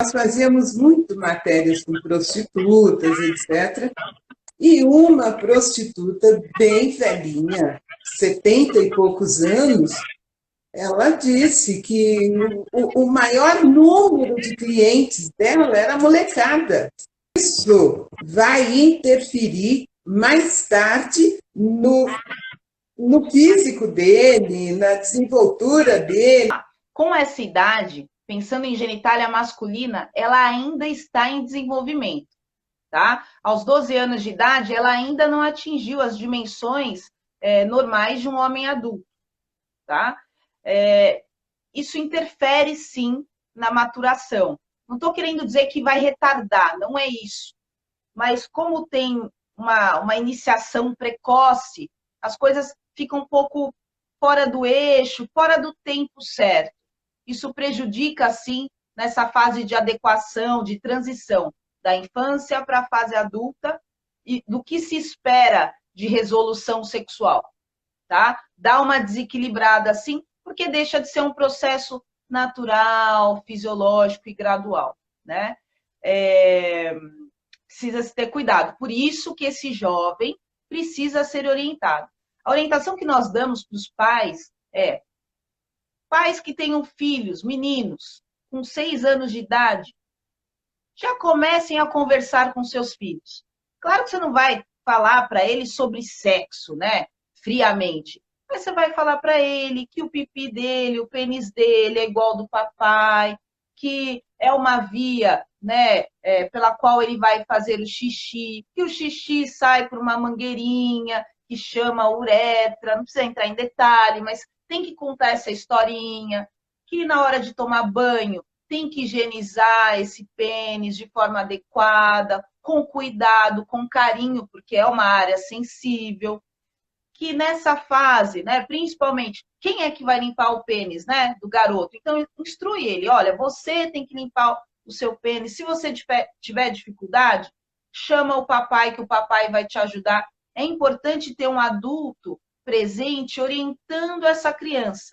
nós fazíamos muito matérias com prostitutas, etc. E uma prostituta bem velhinha, 70 e poucos anos, ela disse que o maior número de clientes dela era a molecada. Isso vai interferir mais tarde no físico dele, na desenvoltura dele. Com essa idade, pensando em genitália masculina, ela ainda está em desenvolvimento, tá? Aos 12 anos de idade, ela ainda não atingiu as dimensões normais de um homem adulto, tá? Isso interfere, sim, na maturação. Não estou querendo dizer que vai retardar, não é isso. Mas como tem uma iniciação precoce, as coisas ficam um pouco fora do eixo, fora do tempo certo. Isso prejudica, sim, nessa fase de adequação, de transição da infância para a fase adulta e do que se espera de resolução sexual, tá? Dá uma desequilibrada, sim, porque deixa de ser um processo natural, fisiológico e gradual, né? Precisa se ter cuidado. Por isso que esse jovem precisa ser orientado. A orientação que nós damos para os pais é: pais que tenham filhos, meninos, com 6 anos de idade, já comecem a conversar com seus filhos. Claro que você não vai falar para ele sobre sexo, né? Friamente. Mas você vai falar para ele que o pipi dele, o pênis dele é igual ao do papai, que é uma via, né, pela qual ele vai fazer o xixi, que o xixi sai por uma mangueirinha que chama uretra, não precisa entrar em detalhe, mas tem que contar essa historinha, que na hora de tomar banho tem que higienizar esse pênis de forma adequada, com cuidado, com carinho, porque é uma área sensível, que nessa fase, né, principalmente, quem é que vai limpar o pênis, né, do garoto? Então, instrui ele, olha, você tem que limpar o seu pênis. Se você tiver dificuldade, chama o papai, que o papai vai te ajudar. É importante ter um adulto presente orientando essa criança,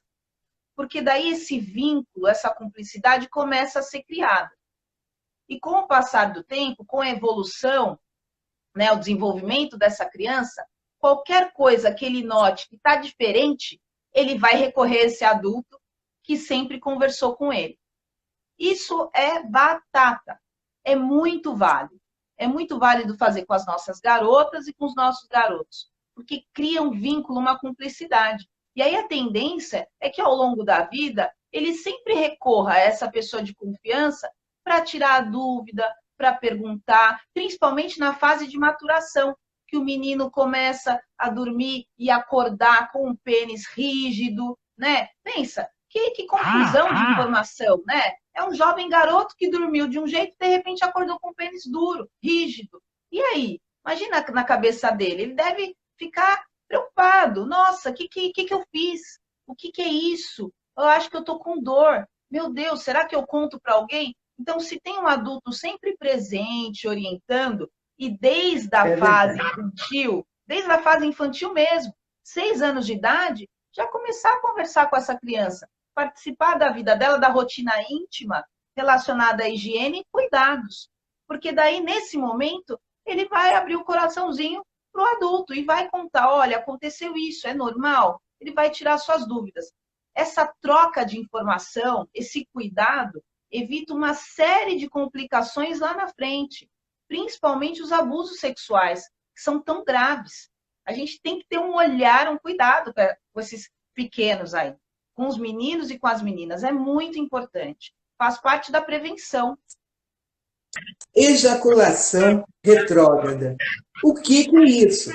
porque daí esse vínculo, essa cumplicidade começa a ser criada. E com o passar do tempo, com a evolução, né, o desenvolvimento dessa criança, qualquer coisa que ele note que está diferente, ele vai recorrer a esse adulto que sempre conversou com ele. Isso é batata, é muito válido. É muito válido fazer com as nossas garotas e com os nossos garotos, porque cria um vínculo, uma cumplicidade. E aí a tendência é que ao longo da vida ele sempre recorra a essa pessoa de confiança para tirar a dúvida, para perguntar, principalmente na fase de maturação, que o menino começa a dormir e acordar com um pênis rígido, né? Pensa, que confusão de informação, né? É um jovem garoto que dormiu de um jeito e de repente acordou com um pênis duro, rígido. E aí? Imagina na cabeça dele, ele deve ficar preocupado. Nossa, o que eu fiz? O que é isso? Eu acho que eu estou com dor. Meu Deus, será que eu conto para alguém? Então, se tem um adulto sempre presente, orientando, e desde a fase infantil, desde a fase infantil mesmo, 6 anos de idade, já começar a conversar com essa criança, participar da vida dela, da rotina íntima relacionada à higiene e cuidados. Porque daí, nesse momento, ele vai abrir o coraçãozinho para o adulto e vai contar, olha, aconteceu isso, é normal? Ele vai tirar suas dúvidas. Essa troca de informação, esse cuidado, evita uma série de complicações lá na frente, principalmente os abusos sexuais, que são tão graves. A gente tem que ter um olhar, um cuidado com esses pequenos aí, com os meninos e com as meninas. É muito importante. Faz parte da prevenção. Ejaculação retrógrada. O que é isso?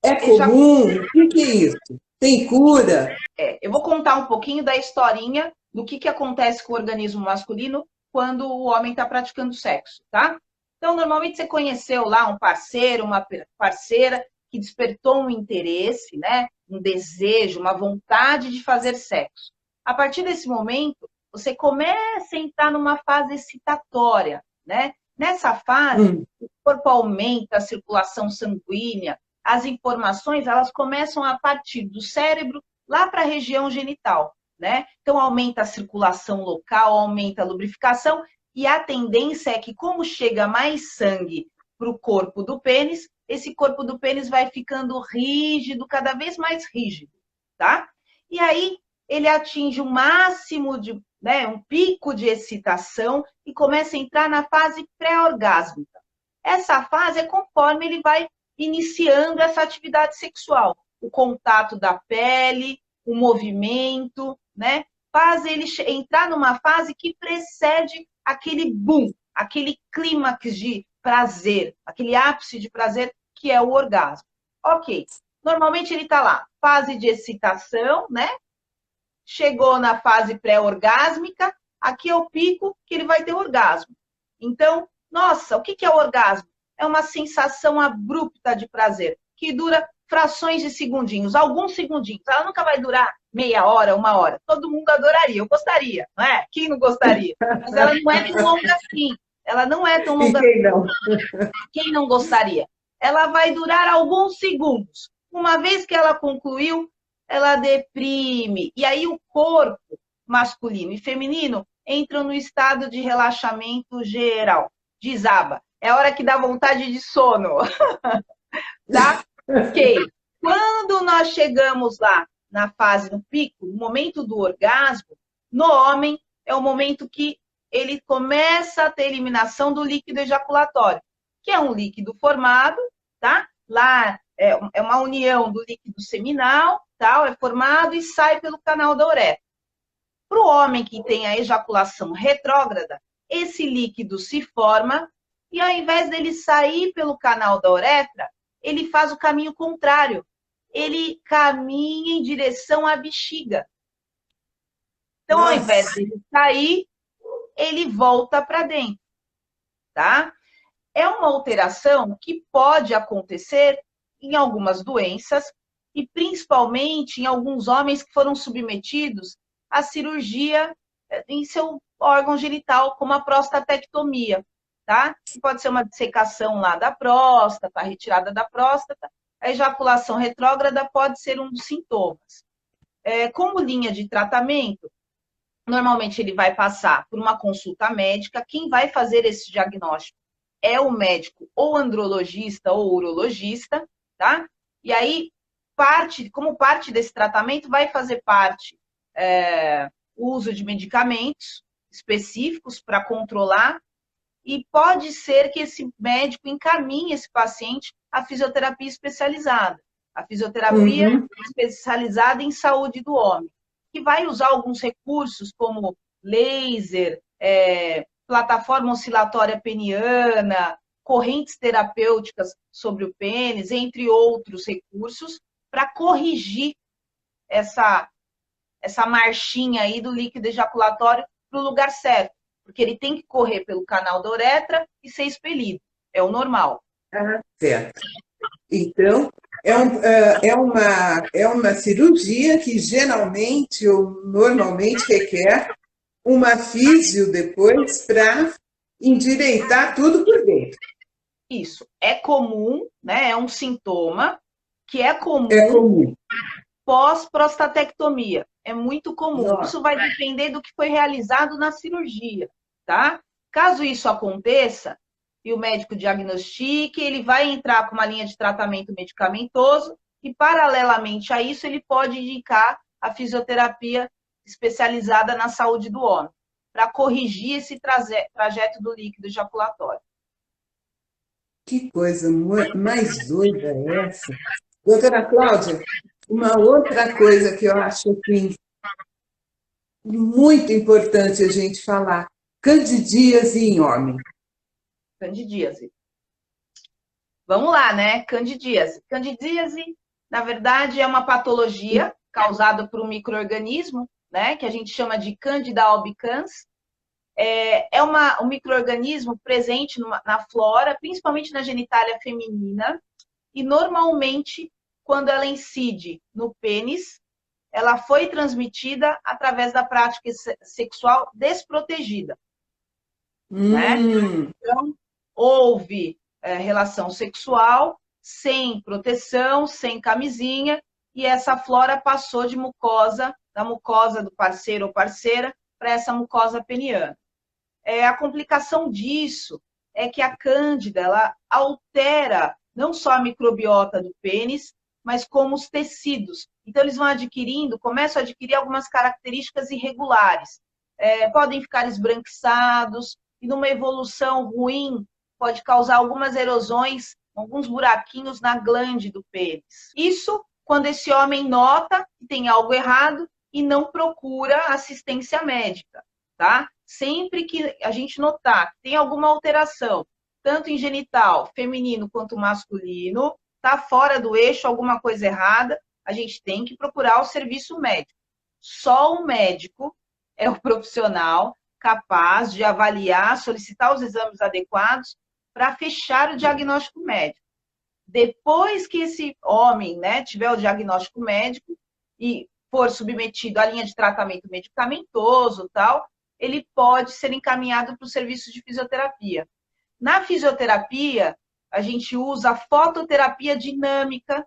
É comum? O que é isso? Tem cura? Eu vou contar um pouquinho da historinha do que acontece com o organismo masculino quando o homem está praticando sexo, tá? Então, normalmente você conheceu lá um parceiro, uma parceira que despertou um interesse, né? Um desejo, uma vontade de fazer sexo. A partir desse momento, você começa a entrar numa fase excitatória, né? Nessa fase, o corpo aumenta a circulação sanguínea, as informações elas começam a partir do cérebro lá para a região genital, né? Então aumenta a circulação local, aumenta a lubrificação E a tendência é que, como chega mais sangue para o corpo do pênis, esse corpo do pênis vai ficando rígido, cada vez mais rígido, tá? E aí ele atinge o máximo de, né, um pico de excitação e começa a entrar na fase pré-orgásmica. Essa fase é conforme ele vai iniciando essa atividade sexual, o contato da pele, o movimento, né? Faz ele entrar numa fase que precede aquele boom, aquele clímax de prazer, aquele ápice de prazer que é o orgasmo. Ok, normalmente ele está lá, fase de excitação, né? Chegou na fase pré-orgásmica, aqui é o pico que ele vai ter orgasmo. Então, nossa, o que é o orgasmo? É uma sensação abrupta de prazer, que dura frações de segundinhos, alguns segundinhos. Ela nunca vai durar meia hora, uma hora. Todo mundo adoraria, eu gostaria, não é? Quem não gostaria? Mas ela não é tão longa assim. Ela não é tão longa quem não? Quem não gostaria? Ela vai durar alguns segundos. Uma vez que ela concluiu, ela deprime. E aí o corpo masculino e feminino entram no estado de relaxamento geral. Desaba. É a hora que dá vontade de sono. Tá? Ok. Quando nós chegamos lá na fase do pico, no momento do orgasmo, no homem é o momento que ele começa a ter eliminação do líquido ejaculatório, que é um líquido formado, tá? Lá é uma união do líquido seminal, tá? É formado e sai pelo canal da uretra. Para o homem que tem a ejaculação retrógrada, esse líquido se forma e ao invés dele sair pelo canal da uretra, ele faz o caminho contrário. Ele caminha em direção à bexiga. Então, ao invés de ele sair, ele volta para dentro, tá? É uma alteração que pode acontecer em algumas doenças e principalmente em alguns homens que foram submetidos à cirurgia em seu órgão genital, como a prostatectomia, tá? Pode ser uma dissecação lá da próstata, a retirada da próstata. A ejaculação retrógrada pode ser um dos sintomas. Como linha de tratamento, normalmente ele vai passar por uma consulta médica. Quem vai fazer esse diagnóstico é o médico ou andrologista ou urologista, tá? E aí, como parte desse tratamento, vai fazer parte o uso de medicamentos específicos para controlar, e pode ser que esse médico encaminhe esse paciente à fisioterapia especializada. A fisioterapia especializada em saúde do homem, que vai usar alguns recursos como laser, plataforma oscilatória peniana, correntes terapêuticas sobre o pênis, entre outros recursos, para corrigir essa marchinha aí do líquido ejaculatório para o lugar certo, porque ele tem que correr pelo canal da uretra e ser expelido, é o normal. Certo. Então, é uma cirurgia que geralmente ou normalmente requer uma físio depois para endireitar tudo por dentro. Isso, é comum, né? É um sintoma que é comum. Pós-prostatectomia. É muito comum. Nossa. Isso vai depender do que foi realizado na cirurgia, tá? Caso isso aconteça e o médico diagnostique, ele vai entrar com uma linha de tratamento medicamentoso e, paralelamente a isso, ele pode indicar a fisioterapia especializada na saúde do homem, para corrigir esse trajeto do líquido ejaculatório. Que coisa mais doida é essa? Doutora Cláudia, uma outra coisa que eu acho assim, muito importante a gente falar, candidíase em homem. Candidíase. Vamos lá, né? Candidíase. Candidíase, na verdade, é uma patologia causada por um micro-organismo, né? Que a gente chama de Candida albicans. Um micro-organismo presente na flora, principalmente na genitália feminina, e normalmente, quando ela incide no pênis, ela foi transmitida através da prática sexual desprotegida. Né? Então, houve relação sexual sem proteção, sem camisinha, e essa flora passou de mucosa, da mucosa do parceiro ou parceira, para essa mucosa peniana. A complicação disso é que a cândida, ela altera não só a microbiota do pênis, mas como os tecidos. Então, eles vão adquirindo, começam a adquirir algumas características irregulares. Podem ficar esbranquiçados, e numa evolução ruim, pode causar algumas erosões, alguns buraquinhos na glande do pênis. Isso quando esse homem nota que tem algo errado e não procura assistência médica, tá? Sempre que a gente notar que tem alguma alteração, tanto em genital feminino quanto masculino, tá fora do eixo, alguma coisa errada, a gente tem que procurar o serviço médico. Só o médico é o profissional capaz de avaliar, solicitar os exames adequados para fechar o diagnóstico médico. Depois que esse homem, né, tiver o diagnóstico médico e for submetido à linha de tratamento medicamentoso, tal, ele pode ser encaminhado para o serviço de fisioterapia. Na fisioterapia, a gente usa a fototerapia dinâmica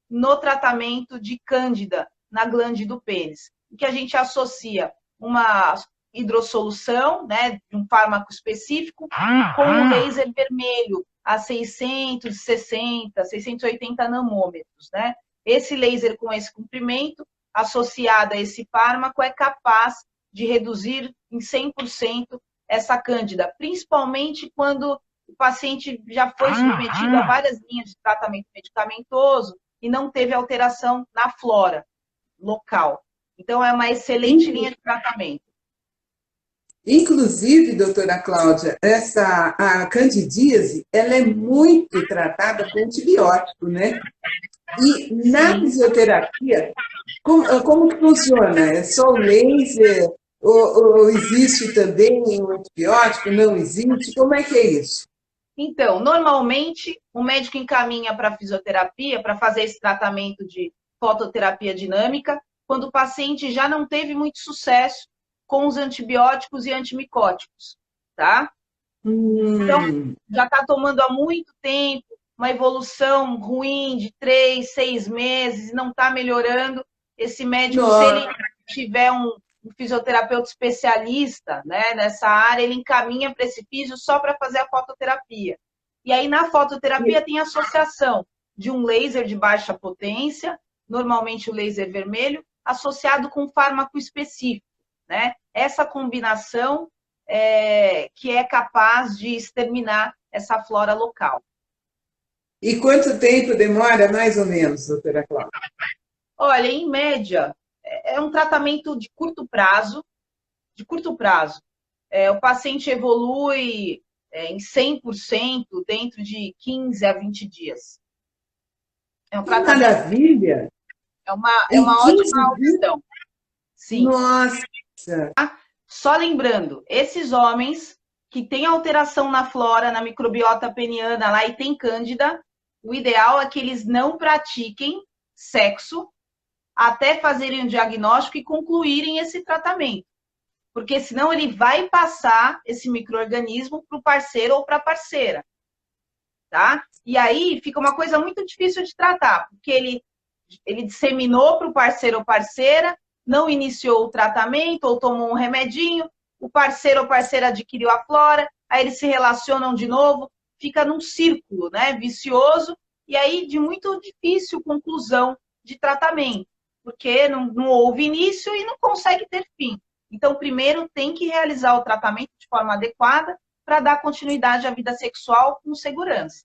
no tratamento de cândida na glande do pênis, que a gente associa uma hidrossolução, né, de um fármaco específico, com um laser vermelho a 660, 680 nanômetros, né? Esse laser com esse comprimento, associado a esse fármaco, é capaz de reduzir em 100% essa cândida, principalmente quando o paciente já foi submetido a várias linhas de tratamento medicamentoso e não teve alteração na flora local. Então, é uma excelente linha de tratamento. Inclusive, doutora Cláudia, a candidíase, ela é muito tratada com antibiótico, né? E na fisioterapia, como que funciona? É só o laser? Ou existe também o antibiótico? Não existe? Como é que é isso? Então, normalmente, o médico encaminha para a fisioterapia para fazer esse tratamento de fototerapia dinâmica, quando o paciente já não teve muito sucesso com os antibióticos e antimicóticos, tá? Então, já está tomando há muito tempo, uma evolução ruim de 3, 6 meses, e não está melhorando. Esse médico, se ele tiver um fisioterapeuta especialista, né, nessa área, ele encaminha para esse físio só para fazer a fototerapia. E aí, na fototerapia, tem associação de um laser de baixa potência, normalmente o laser vermelho, associado com um fármaco específico, né? Essa combinação que é capaz de exterminar essa flora local. E quanto tempo demora, mais ou menos, doutora Cláudia? Olha, em média, é um tratamento de curto prazo. O paciente evolui em 100% dentro de 15 a 20 dias. É um tratamento... Maravilha! É uma ótima opção. Sim. Nossa! Só lembrando, esses homens que têm alteração na flora, na microbiota peniana lá e tem cândida, o ideal é que eles não pratiquem sexo até fazerem o diagnóstico e concluírem esse tratamento. Porque senão ele vai passar esse micro-organismo para o parceiro ou para a parceira. Tá? E aí fica uma coisa muito difícil de tratar, porque ele disseminou para o parceiro ou parceira, não iniciou o tratamento ou tomou um remedinho, o parceiro ou parceira adquiriu a flora, aí eles se relacionam de novo, fica num círculo, né, vicioso, e aí de muito difícil conclusão de tratamento, porque não houve início e não consegue ter fim. Então, primeiro tem que realizar o tratamento de forma adequada para dar continuidade à vida sexual com segurança.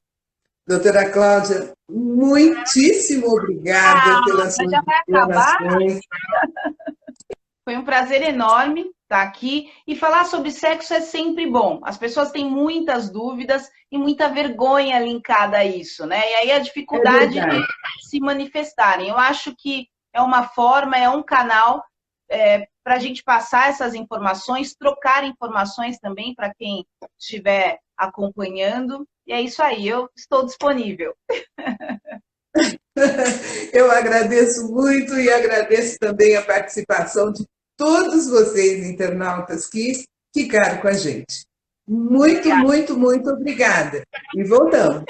Doutora Cláudia, muitíssimo obrigada pelas suas informações. Foi um prazer enorme estar aqui. E falar sobre sexo é sempre bom. As pessoas têm muitas dúvidas e muita vergonha linkada a isso, né? E aí a dificuldade de se manifestarem. Eu acho que é uma forma, é um canal para a gente passar essas informações, trocar informações também para quem estiver acompanhando. E é isso aí, eu estou disponível. Eu agradeço muito e agradeço também a participação de todos vocês, internautas, que ficaram com a gente. Muito, muito, muito obrigada. E voltamos.